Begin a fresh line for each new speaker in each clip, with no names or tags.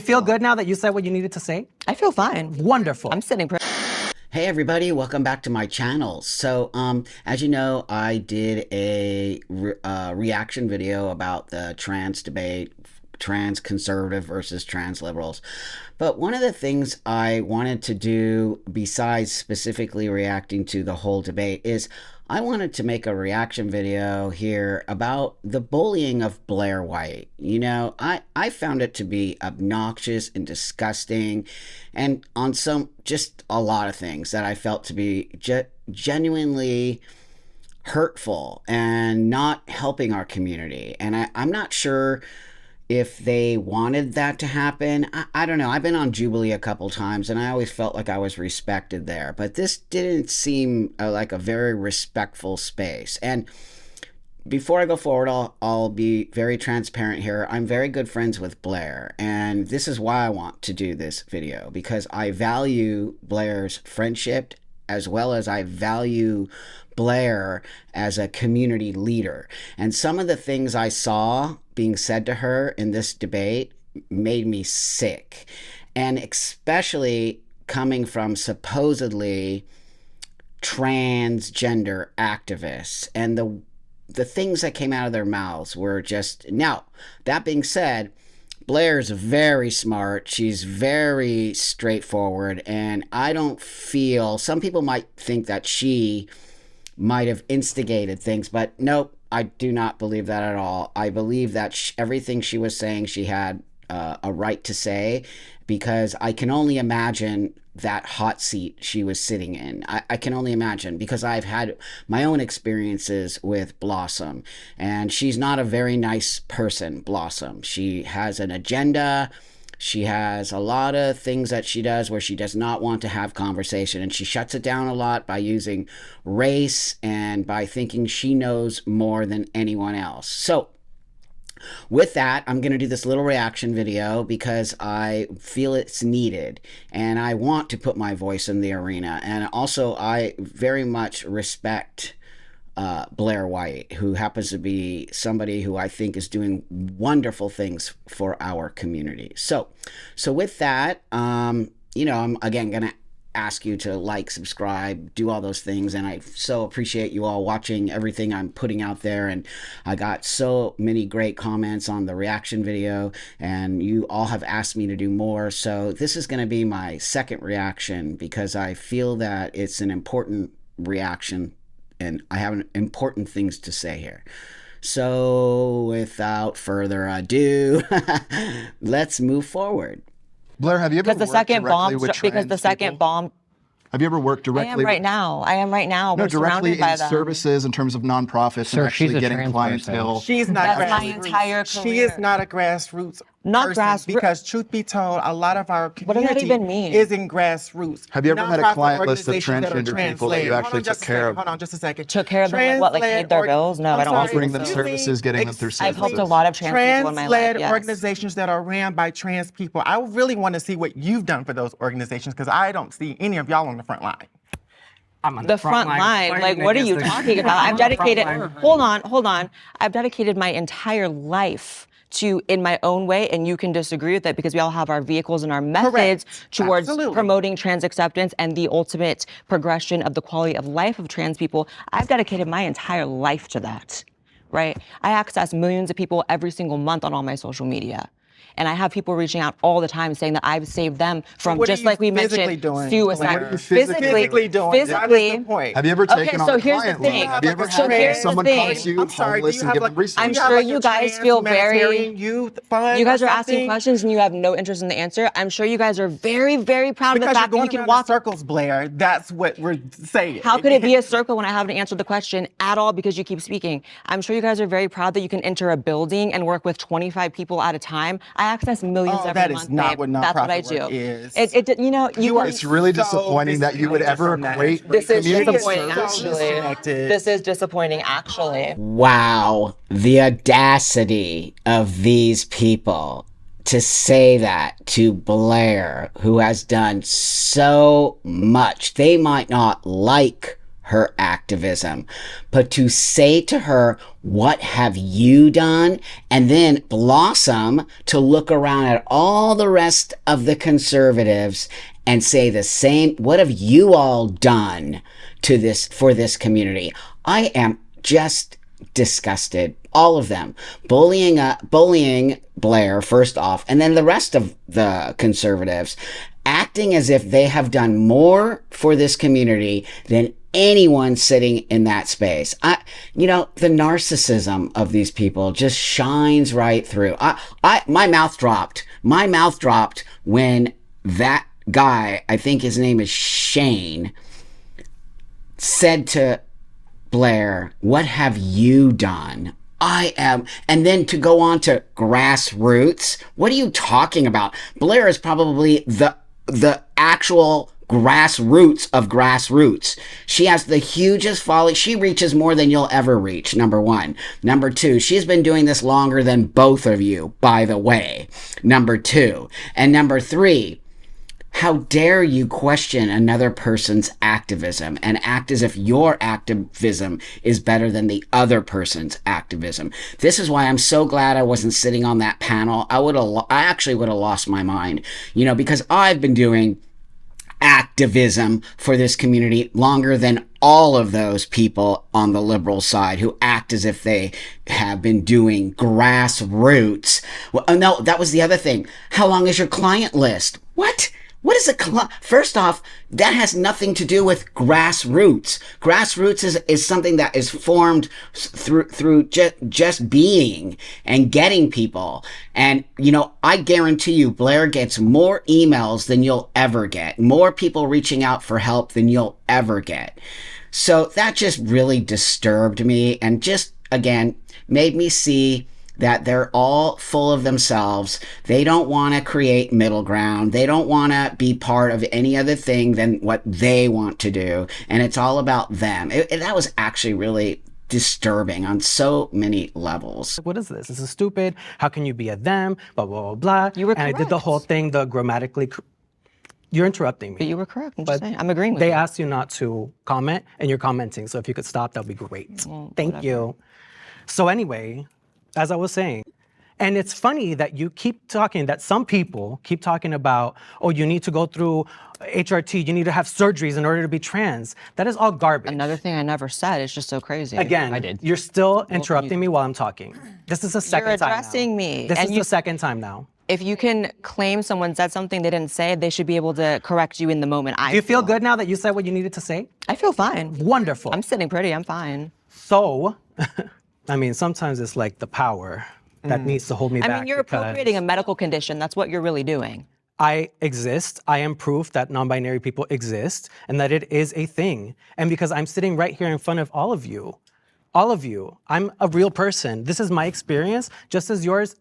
Feel good now that you said what you needed to say?
I feel fine.
Wonderful.
I'm sitting pretty.
Hey everybody, welcome back to my channel. So as you know, I did a reaction video about the trans debate, trans conservative versus trans liberals. But one of the things I wanted to do, besides specifically reacting to the whole debate, is I wanted to make a reaction video here about the bullying of Blaire White. You know, I found it to be obnoxious and disgusting, and on just a lot of things that I felt to be genuinely hurtful and not helping our community. And I'm not sure if they wanted that to happen. I don't know. I've been on Jubilee a couple times and I always felt like I was respected there, but this didn't seem like a very respectful space. And before I go forward, I'll be very transparent here. I'm very good friends with Blaire, and this is why I want to do this video, because I value Blaire's friendship as well as I value Blaire as a community leader. And some of the things I saw being said to her in this debate made me sick. And especially coming from supposedly transgender activists, and the things that came out of their mouths were just... Now, that being said, Blaire's very smart. She's very straightforward, and I don't feel... Some people might think that she might have instigated things, but nope, I do not believe that at all. I believe that everything she was saying, she had a right to say, because I can only imagine that hot seat she was sitting in. I can only imagine, because I've had my own experiences with Blossom, and she's not a very nice person, Blossom. She has an agenda. She has a lot of things that she does where she does not want to have conversation, and she shuts it down a lot by using race and by thinking she knows more than anyone else. So with that, I'm going to do this little reaction video because I feel it's needed, and I want to put my voice in the arena. And also, I very much respect Blaire White, who happens to be somebody who I think is doing wonderful things for our community. So with that, you know, I'm again going to ask you to like, subscribe, do all those things, and I so appreciate you all watching everything I'm putting out there. And I got so many great comments on the reaction video, and you all have asked me to do more, so this is going to be my second reaction because I feel that it's an important reaction and I have important things to say here. So without further ado, let's move forward.
Blaire, have you ever worked directly with trans people? Have you ever worked directly?
I am right now.
No,
We're
directly
surrounded by
in
them.
services in terms of nonprofits and actually getting clientele.
She's not
That's my
grassroots.
entire
She is
career.
not a grassroots
Not
person,
grassroots.
because truth be told, a lot of our
What does that
community
even mean?
is in grassroots.
Have you ever had a
Nonprofit
client list of
organizations that are
transgender people that you
trans-led.
actually
Hold on
took
just a
care
second,
of?
Hold on just a second.
Took care of them, what, like paid their bills? No, I don't want to.
Offering them services, getting them through
I've
services.
helped a lot of trans people in my life.
Trans-led
Yes.
organizations that are ran by trans people. I really want to see what you've done for those organizations, because I don't see any of y'all on the front line.
I'm on
The front line, like, what are you talking about? I've dedicated, hold on. I've dedicated my entire life to, in my own way, and you can disagree with it because we all have our vehicles and our methods towards
Absolutely.
promoting trans acceptance and the ultimate progression of the quality of life of trans people. I've dedicated my entire life to that, right? I access millions of people every single month on all my social media. And I have people reaching out all the time saying that I've saved them from,
what are
just
you
like we
physically
mentioned,
doing?
suicide.
What are you physically
doing?
Physically.
That is the point.
Have you ever
Okay,
taken
so
on a
here's the
client
thing.
loan? Have you ever
So
had
here's the
someone
thing.
come to you
I'm sorry,
homeless
do you
and
have
give
like,
them resources?
I'm
do you have
sure
like
you
a
guys
trans
feel very-
humanitarian youth fund
You guys
or
are asking
something?
questions and you have no interest in the answer. I'm sure you guys are very, very proud of the
Because you're
fact that
going
you can
around
walk.
in circles, Blaire. That's what we're saying.
How could it be a circle when I haven't answered the question at all because you keep speaking? I'm sure you guys are very proud that you can enter a building and work with 25 people at a time. I access millions every
that
month.
is not
babe.
what
That's what I
nonprofit
do.
work is.
You know,
You are
It's really
so
disappointing that you would ever
disconnected from that.
equate
This is
community
disappointing,
services.
actually.
disconnected.
This is disappointing, actually.
Wow, the audacity of these people to say that to Blaire, who has done so much. They might not like her activism, but to say to her, what have you done? And then blossom to look around at all the rest of the conservatives and say the same, what have you all done to this, for this community? I am just disgusted. All of them bullying Blaire first off, and then the rest of the conservatives acting as if they have done more for this community than anyone sitting in that space. The narcissism of these people just shines right through. My mouth dropped. My mouth dropped when that guy, I think his name is Shane, said to Blaire, what have you done? And then to go on to grassroots. What are you talking about? Blaire is probably the actual grassroots of grassroots. She has the hugest following. She reaches more than you'll ever reach, number one. Number two, she's been doing this longer than both of you, by the way. Number two. And number three, how dare you question another person's activism and act as if your activism is better than the other person's activism. This is why I'm so glad I wasn't sitting on that panel. I actually would have lost my mind, because I've been doing activism for this community longer than all of those people on the liberal side who act as if they have been doing grassroots. Well, no, that was the other thing. How long is your client list? What? What is first off, that has nothing to do with grassroots. Grassroots is something that is formed through just being and getting people. And, I guarantee you, Blaire gets more emails than you'll ever get. More people reaching out for help than you'll ever get. So that just really disturbed me and just, again, made me see that they're all full of themselves. They don't want to create middle ground. They don't want to be part of any other thing than what they want to do. And it's all about them. That was actually really disturbing on so many levels.
What is this? This is stupid. How can you be a them? Blah, blah, blah, blah.
You were
correct. And I did the whole thing, the grammatically... You're interrupting me.
But you were correct. I'm just saying. I'm agreeing with you.
They asked you not to comment, and you're commenting. So if you could stop, that would be great. Thank you. So anyway... As I was saying, and it's funny that you keep talking, that some people keep talking about, oh, you need to go through HRT, you need to have surgeries in order to be trans. That is all garbage.
Another thing I never said, it's just so crazy.
Again,
I did.
You're still interrupting me while I'm talking. This is the second time now.
You're addressing me.
This is the second time now.
If you can claim someone said something they didn't say, they should be able to correct you in the moment.
Do you feel good now that you said what you needed to say?
I feel fine.
Wonderful.
I'm sitting pretty, I'm fine.
So... sometimes it's like the power that needs to hold me back.
I mean, you're appropriating a medical condition. That's what you're really doing.
I exist. I am proof that non-binary people exist and that it is a thing. And because I'm sitting right here in front of all of you, I'm a real person. This is my experience, just as yours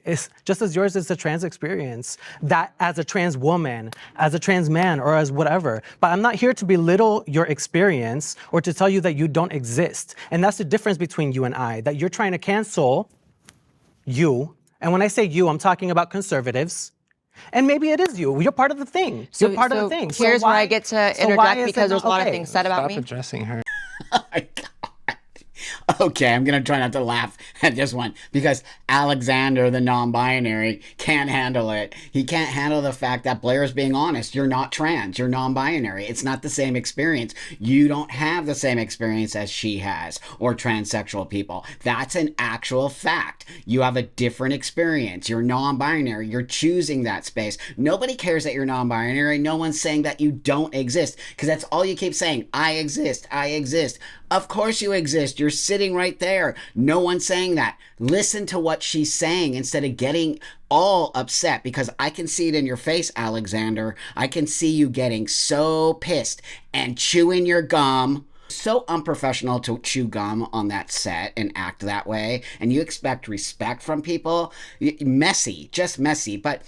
is the trans experience, that as a trans woman, as a trans man, or as whatever. But I'm not here to belittle your experience or to tell you that you don't exist. And that's the difference between you and I, that you're trying to cancel you. And when I say you, I'm talking about conservatives. And maybe it is you. You're part of the thing. You're part of the thing.
Here's where I get to interject because there's a lot of things said about me.
Stop addressing her.
Oh my God. Okay, I'm going to try not to laugh at this one because Alexander, the non-binary, can't handle it. He can't handle the fact that Blaire is being honest. You're not trans. You're non-binary. It's not the same experience. You don't have the same experience as she has or transsexual people. That's an actual fact. You have a different experience. You're non-binary. You're choosing that space. Nobody cares that you're non-binary. No one's saying that you don't exist because that's all you keep saying. I exist. I exist. Of course you exist. You're sitting right there. No one's saying that. Listen to what she's saying instead of getting all upset because I can see it in your face, Alexander. I can see you getting so pissed and chewing your gum. So unprofessional to chew gum on that set and act that way. And you expect respect from people. Messy, just messy. But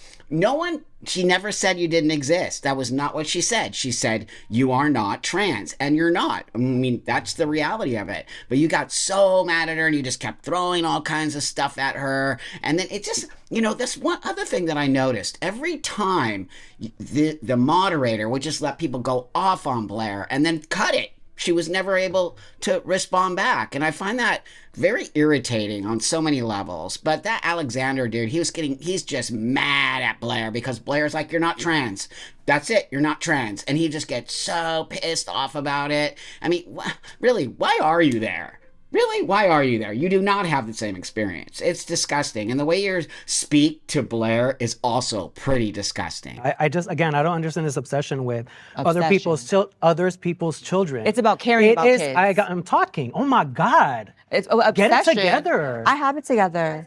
she never said you didn't exist. That was not what she said. She said, you are not trans, and you're not. I mean, that's the reality of it. But you got so mad at her, and you just kept throwing all kinds of stuff at her. And then it just, this one other thing that I noticed. Every time the moderator would just let people go off on Blaire and then cut it. She was never able to respond back. And I find that very irritating on so many levels. But that Alexander dude, he's just mad at Blaire because Blaire's like, you're not trans. That's it. You're not trans. And he just gets so pissed off about it. I mean, really, why are you there? Really? Why are you there? You do not have the same experience. It's disgusting. And the way you speak to Blaire is also pretty disgusting.
I just, again, I don't understand this obsession with other people's children.
It's about caring about kids.
I'm talking. Oh my God.
It's obsession.
Get it together.
I have it together.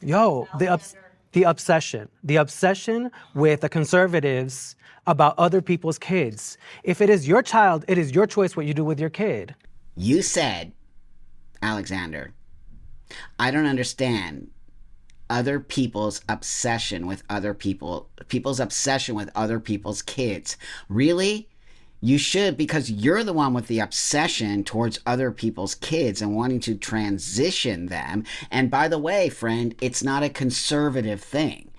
Yo, the obsession with the conservatives about other people's kids. If it is your child, it is your choice what you do with your kid.
You said, Alexander, I don't understand other people's obsession with people's obsession with other people's kids. Really? You should, because you're the one with the obsession towards other people's kids and wanting to transition them. And by the way, friend, it's not a conservative thing.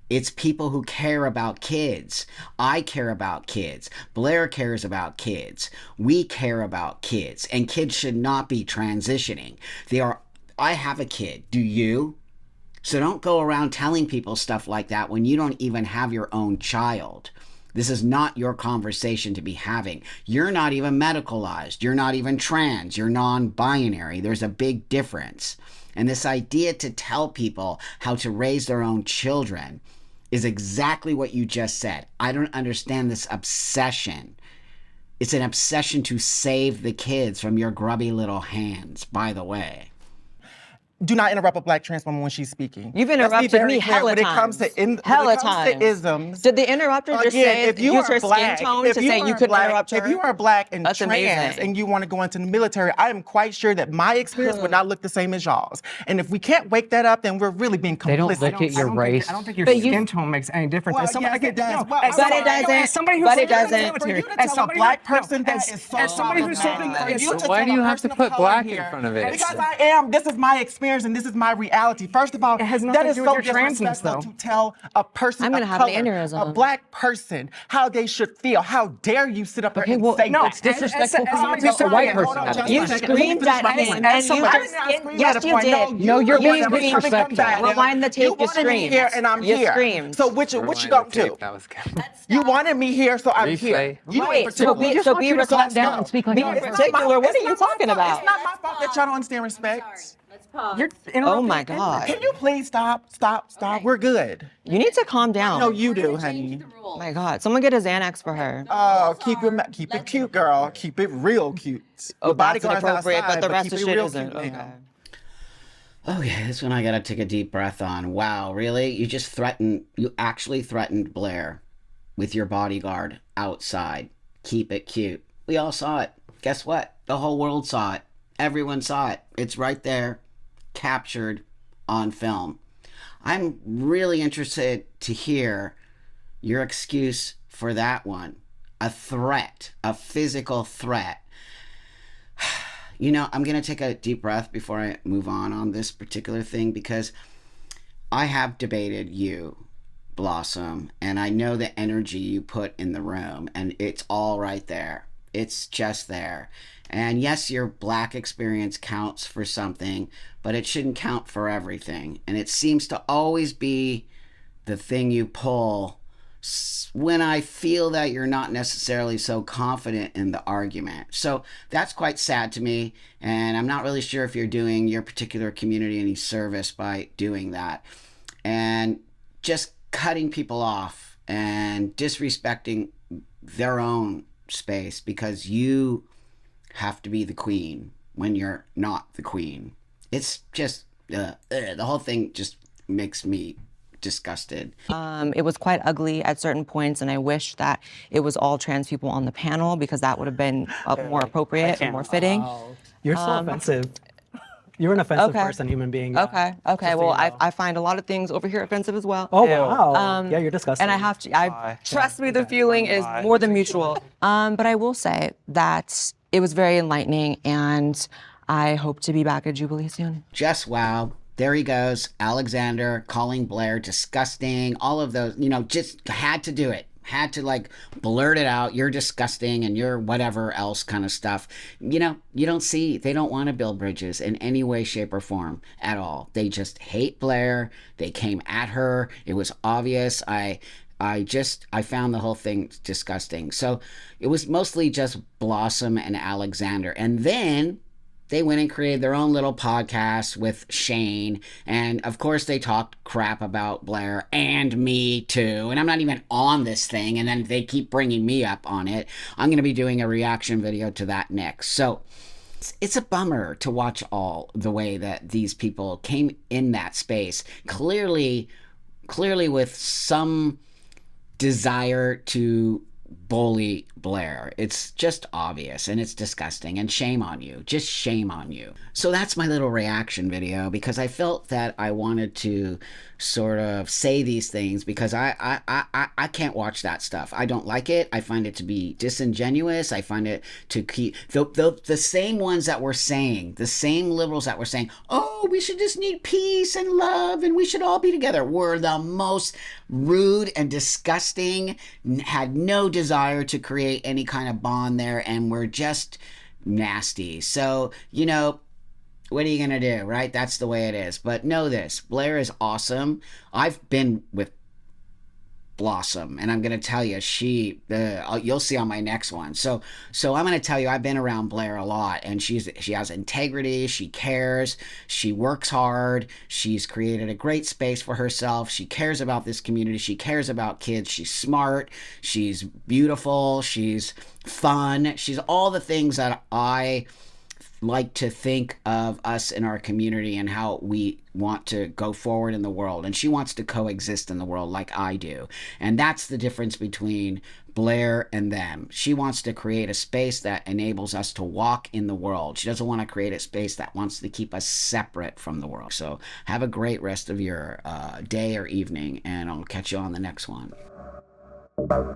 It's people who care about kids. I care about kids. Blaire cares about kids. We care about kids. And kids should not be transitioning. I have a kid. Do you? So don't go around telling people stuff like that when you don't even have your own child. This is not your conversation to be having. You're not even medicalized. You're not even trans. You're non-binary. There's a big difference. And this idea to tell people how to raise their own children is exactly what you just said. I don't understand this obsession. It's an obsession to save the kids from your grubby little hands, by the way.
Do not interrupt a Black trans woman when she's speaking.
You've interrupted me hella times. When it comes to
isms.
Did the interrupter just say, use her skin tone to say you couldn't interrupt her?
If you are Black and
That's
trans
amazing.
and you want to go into the military, I am quite sure that my experience would not look the same as y'all's. And if we can't wake that up, then we're really being complicit.
They don't look at your race.
I don't think your skin tone makes any difference.
Well, yes, it does.
But it doesn't. But it doesn't.
For you to tell a Black person that is so
as somebody who's serving
problematic.
the-
For you to
Why
tell
do you
a
have to
person of
put
color
Black in
here-
front of it?
Because I am. This is my experience and this is my reality. First of all,
It has
that
nothing
is
to do
so
with your transness,
disrespectful
though.
to tell a person
I'm gonna
of
have an
color,
aneurysm.
a Black person, how they should feel. How dare you sit up there and say
no,
that?
it's disrespectful for you to tell a white person that.
You screamed at him and you just yes, you did.
No, you're being
screamed.
disrespectful.
Rewind the tape.
You
You
wanted me
screamed.
here and I'm
You
here.
screamed.
So what you gonna do?
That was good.
You wanted me here, so I'm
Replay.
here. You
Wait,
ain't
so
particular.
be
let's
calm
go.
and speak like
Be
a
in
white
particular.
What are you talking about?
It's not my fault that y'all don't understand respect.
You're
Oh my God.
Can you please stop? We're good.
You need to calm down.
No, you do, honey.
Oh my God. Someone get a Xanax for her.
Oh, keep it cute, girl. Keep it real cute.
Oh,
The
that's
bodyguard's
inappropriate,
outside,
but the rest
keep
of
it
shit
real
isn't.
cute,
Okay.
ma'am.
Okay, this one I gotta take a deep breath on. Wow, really? You actually threatened Blaire with your bodyguard outside. Keep it cute. We all saw it. Guess what? The whole world saw it. Everyone saw it. It's right there, captured on film. I'm really interested to hear your excuse for that one. A threat, a physical threat. You know, I'm going to take a deep breath before I move on this particular thing, because I have debated you, Blossom, and I know the energy you put in the room, and it's all right there. It's just there. And yes, your Black experience counts for something, but it shouldn't count for everything. And it seems to always be the thing you pull when I feel that you're not necessarily so confident in the argument. So that's quite sad to me. And I'm not really sure if you're doing your particular community any service by doing that. And just cutting people off and disrespecting their own space because you have to be the queen when you're not the queen. It's just, the whole thing just makes me disgusted.
It was quite ugly at certain points, and I wish that it was all trans people on the panel because that would have been more appropriate and more fitting.
You're so offensive. You're an offensive person, human being.
Okay. Well, I find a lot of things over here offensive as well.
Oh, wow. Yeah, you're disgusting.
And I have to, trust me, the feeling is more than mutual. But I will say that it was very enlightening, and I hope to be back at Jubilee soon.
Just wow. There he goes. Alexander calling Blaire disgusting. All of those, just had to do it. had to like blurt it out, you're disgusting and you're whatever else kind of stuff. You know, they don't want to build bridges in any way, shape, or form at all. They just hate Blaire. They came at her. It was obvious. I found the whole thing disgusting. So it was mostly just Blossom and Alexander. And then they went and created their own little podcast with Shane. And of course, they talked crap about Blaire and me too. And I'm not even on this thing. And then they keep bringing me up on it. I'm going to be doing a reaction video to that next. So it's a bummer to watch all the way that these people came in that space. Clearly with some desire to bully Blaire. It's just obvious and it's disgusting, and shame on you. Just shame on you. So that's my little reaction video, because I felt that I wanted to sort of say these things, because I can't watch that stuff. I don't like it. I find it to be disingenuous. I find it to keep the same ones that were saying, the same liberals that were saying, oh, we should just need peace and love and we should all be together, were the most rude and disgusting, had no desire to create any kind of bond there, and were just nasty. So, you know, what are you going to do, right? That's the way it is. But know this, Blaire is awesome. I've been with Blossom, and I'm going to tell you, you'll see on my next one. So I'm going to tell you, I've been around Blaire a lot, and she has integrity, she cares, she works hard, she's created a great space for herself, she cares about this community, she cares about kids, she's smart, she's beautiful, she's fun, she's all the things that I like to think of us in our community and how we want to go forward in the world. And she wants to coexist in the world like I do. And that's the difference between Blaire and them. She wants to create a space that enables us to walk in the world. She doesn't want to create a space that wants to keep us separate from the world. So have a great rest of your day or evening, and I'll catch you on the next one. Bye.